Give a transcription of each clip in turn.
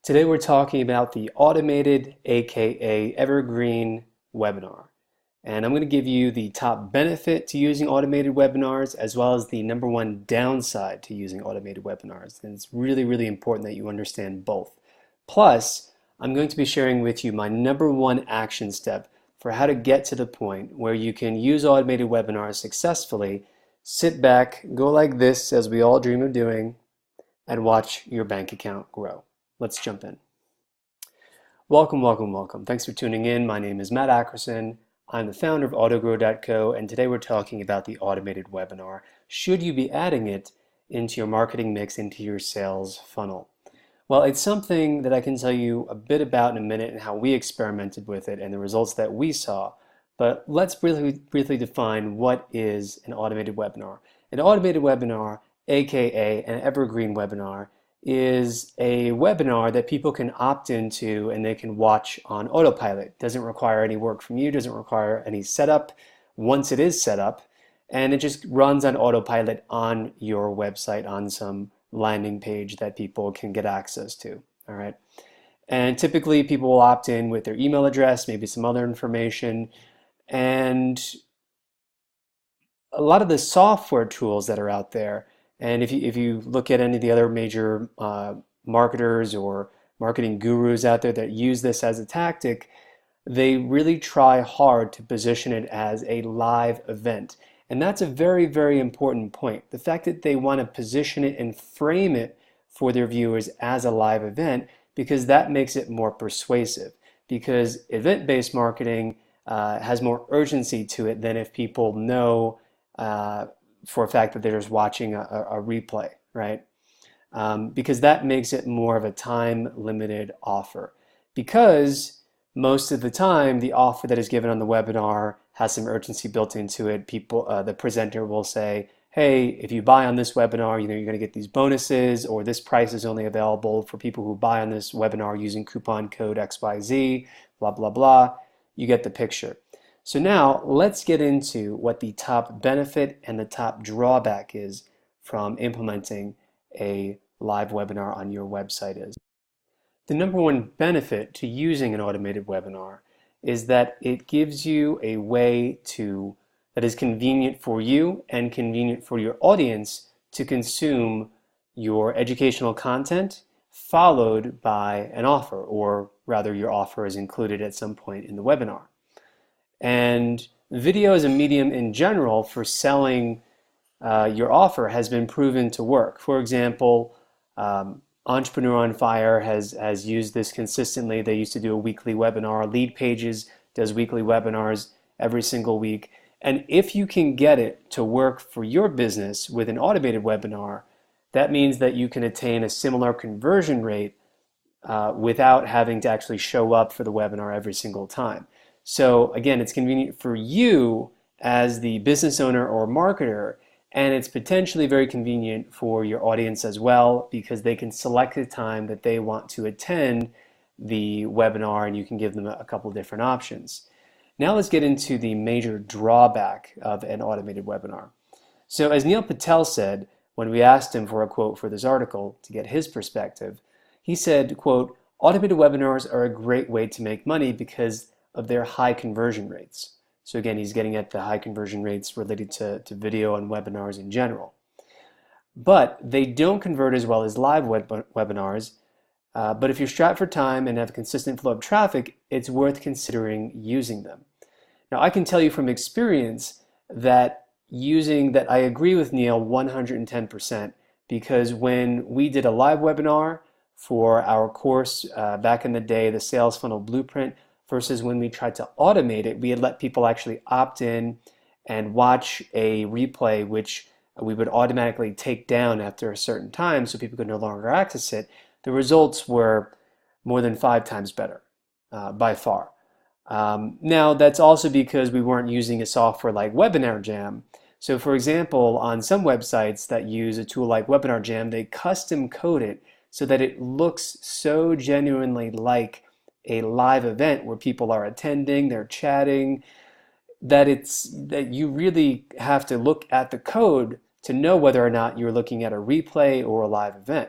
Today we're talking about the automated, aka evergreen webinar. And I'm going to give you the top benefit to using automated webinars as well as the number one downside to using automated webinars. And it's really, really important that you understand both. Plus, I'm going to be sharing with you my number one action step for how to get to the point where you can use automated webinars successfully, sit back, go like this as we all dream of doing, and watch your bank account grow. Let's jump in. Welcome, welcome, welcome. Thanks for tuning in. My name is Matt Ackerson. I'm the founder of AutoGrow.co, and today we're talking about the automated webinar. Should you be adding it into your marketing mix, into your sales funnel? Well, it's something that I can tell you a bit about in a minute and how we experimented with it and the results that we saw. But let's briefly define what is an automated webinar. An automated webinar, aka an evergreen webinar, is a webinar that people can opt into and they can watch on autopilot. Doesn't require any work from you, doesn't require any setup once it is set up, and it just runs on autopilot on your website on some landing page that people can get access to. All right. And typically people will opt in with their email address, maybe some other information, and a lot of the software tools that are out there, and if you look at any of the other major marketers or marketing gurus out there that use this as a tactic, they really try hard to position it as a live event. And that's a very, very important point. The fact that they want to position it and frame it for their viewers as a live event, because that makes it more persuasive. Because event-based marketing has more urgency to it than if people know for a fact that they're just watching a replay, right? Because that makes it more of a time-limited offer. Because most of the time, the offer that is given on the webinar has some urgency built into it. People, the presenter will say, "Hey, if you buy on this webinar, you're going to get these bonuses, or this price is only available for people who buy on this webinar using coupon code XYZ." Blah blah blah. You get the picture. So now let's get into what the top benefit and the top drawback is from implementing a live webinar on your website is. The number one benefit to using an automated webinar is that it gives you a way that is convenient for you and convenient for your audience to consume your educational content, followed by an offer, or rather your offer is included at some point in the webinar. And video as a medium in general for selling your offer has been proven to work. For example, Entrepreneur on Fire has used this consistently. They used to do a weekly webinar. Lead Pages does weekly webinars every single week. And if you can get it to work for your business with an automated webinar, that means that you can attain a similar conversion rate without having to actually show up for the webinar every single time. So again, it's convenient for you as the business owner or marketer, and it's potentially very convenient for your audience as well, because they can select the time that they want to attend the webinar and you can give them a couple different options. Now let's get into the major drawback of an automated webinar. So as Neil Patel said, when we asked him for a quote for this article to get his perspective, he said, quote, "Automated webinars are a great way to make money because of their high conversion rates." So again, he's getting at the high conversion rates related to video and webinars in general. But they don't convert as well as live webinars. But if you're strapped for time and have a consistent flow of traffic, it's worth considering using them. Now, I can tell you from experience that I agree with Neil 110%, because when we did a live webinar for our course back in the day, the Sales Funnel Blueprint, versus when we tried to automate it, we had let people actually opt in and watch a replay, which we would automatically take down after a certain time so people could no longer access it. The results were more than 5 times better, by far. Now, that's also because we weren't using a software like Webinar Jam. So for example, on some websites that use a tool like Webinar Jam, they custom code it so that it looks so genuinely like a live event where people are attending, they're chatting, that you really have to look at the code to know whether or not you're looking at a replay or a live event.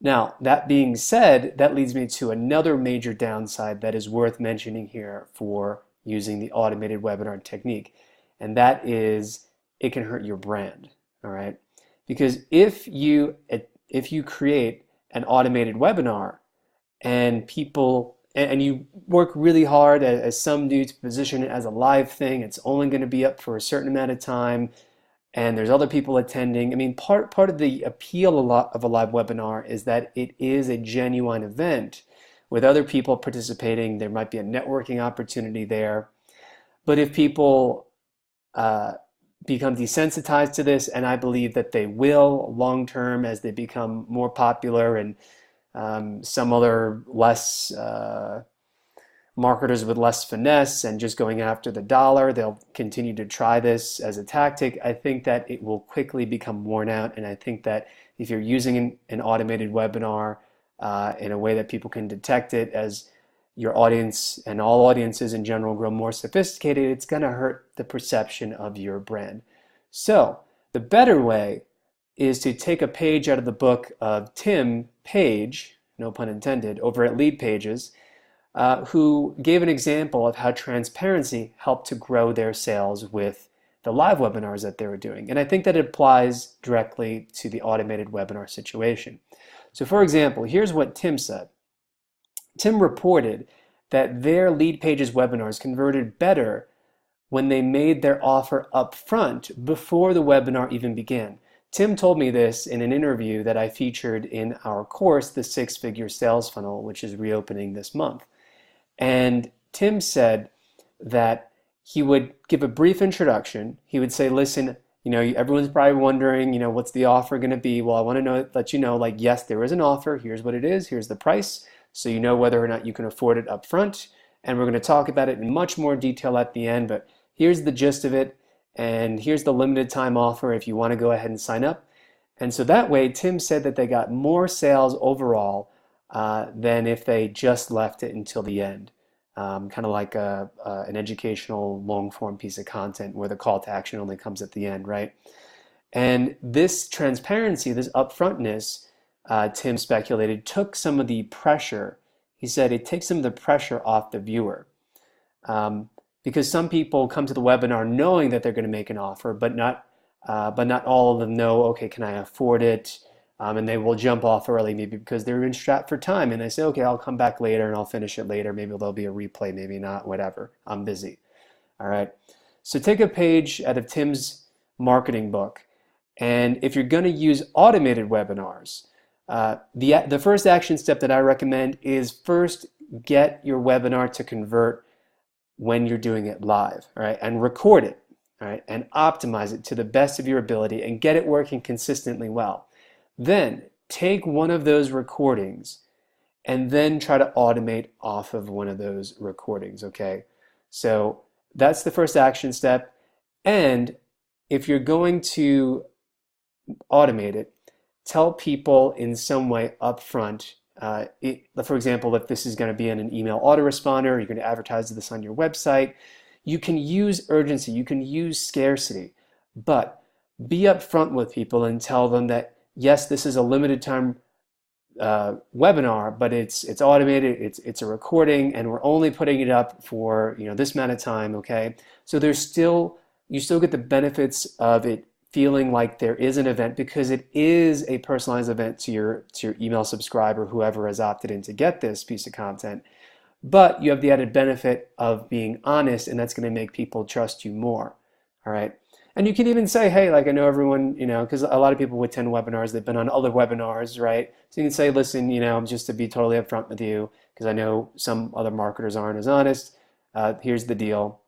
Now, that being said, that leads me to another major downside that is worth mentioning here for using the automated webinar technique, and that is it can hurt your brand, all right? Because if you create an automated webinar and you work really hard, as some do, to position it as a live thing, it's only going to be up for a certain amount of time, and there's other people attending. I mean, part of the appeal of a live webinar is that it is a genuine event with other people participating. There might be a networking opportunity there. But if people become desensitized to this, and I believe that they will long term as they become more popular, and some other less marketers with less finesse and just going after the dollar, they'll continue to try this as a tactic. I think that it will quickly become worn out, and I think that if you're using an automated webinar in a way that people can detect it, as your audience and all audiences in general grow more sophisticated, it's going to hurt the perception of your brand. So the better way is to take a page out of the book of Tim Page, no pun intended, over at Leadpages, who gave an example of how transparency helped to grow their sales with the live webinars that they were doing. And I think that it applies directly to the automated webinar situation. So for example, here's what Tim said. Tim reported that their Leadpages webinars converted better when they made their offer up front before the webinar even began. Tim told me this in an interview that I featured in our course, The Six-Figure Sales Funnel, which is reopening this month. And Tim said that he would give a brief introduction. He would say, listen, everyone's probably wondering, what's the offer going to be? Well, I want to let you know, like, yes, there is an offer. Here's what it is. Here's the price. So you know whether or not you can afford it up front. And we're going to talk about it in much more detail at the end. But here's the gist of it. And here's the limited time offer if you want to go ahead and sign up. And so that way, Tim said that they got more sales overall than if they just left it until the end. Kind of like an educational long-form piece of content where the call to action only comes at the end, right? And this transparency, this upfrontness, Tim speculated, took some of the pressure. He said it takes some of the pressure off the viewer. Because some people come to the webinar knowing that they're going to make an offer, but not all of them know, okay, can I afford it? And they will jump off early, maybe because they're strapped for time, and they say, okay, I'll come back later and I'll finish it later. Maybe there'll be a replay, maybe not, whatever. I'm busy. All right. So take a page out of Tim's marketing book, and if you're going to use automated webinars, the first action step that I recommend is first get your webinar to convert when you're doing it live, all right, and record it, all right, and optimize it to the best of your ability and get it working consistently well. Then take one of those recordings and then try to automate off of one of those recordings, okay? So that's the first action step. And if you're going to automate it, tell people in some way upfront. For example, if this is going to be in an email autoresponder, you're going to advertise this on your website, you can use urgency, you can use scarcity, but be upfront with people and tell them that yes, this is a limited time webinar, but it's automated, it's a recording, and we're only putting it up for this amount of time. Okay, so you still get the benefits of it feeling like there is an event, because it is a personalized event to your email subscriber, whoever has opted in to get this piece of content. But you have the added benefit of being honest, and that's going to make people trust you more. All right. And you can even say, hey, like, I know everyone, because a lot of people attend webinars, they've been on other webinars, right? So you can say, listen, just to be totally upfront with you, because I know some other marketers aren't as honest, here's the deal.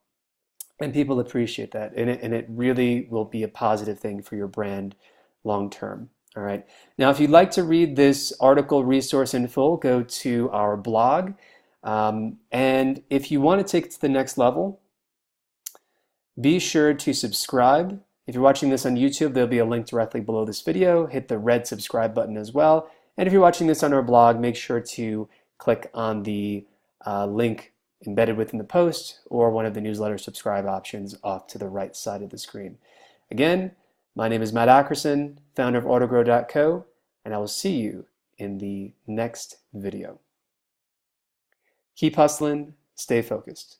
And people appreciate that. And it really will be a positive thing for your brand long term. All right. Now, if you'd like to read this article resource in full, go to our blog. And if you want to take it to the next level, be sure to subscribe. If you're watching this on YouTube, there'll be a link directly below this video. Hit the red subscribe button as well. And if you're watching this on our blog, make sure to click on the link embedded within the post or one of the newsletter subscribe options off to the right side of the screen. Again, my name is Matt Ackerson, founder of AutoGrow.co, and I will see you in the next video. Keep hustling, stay focused.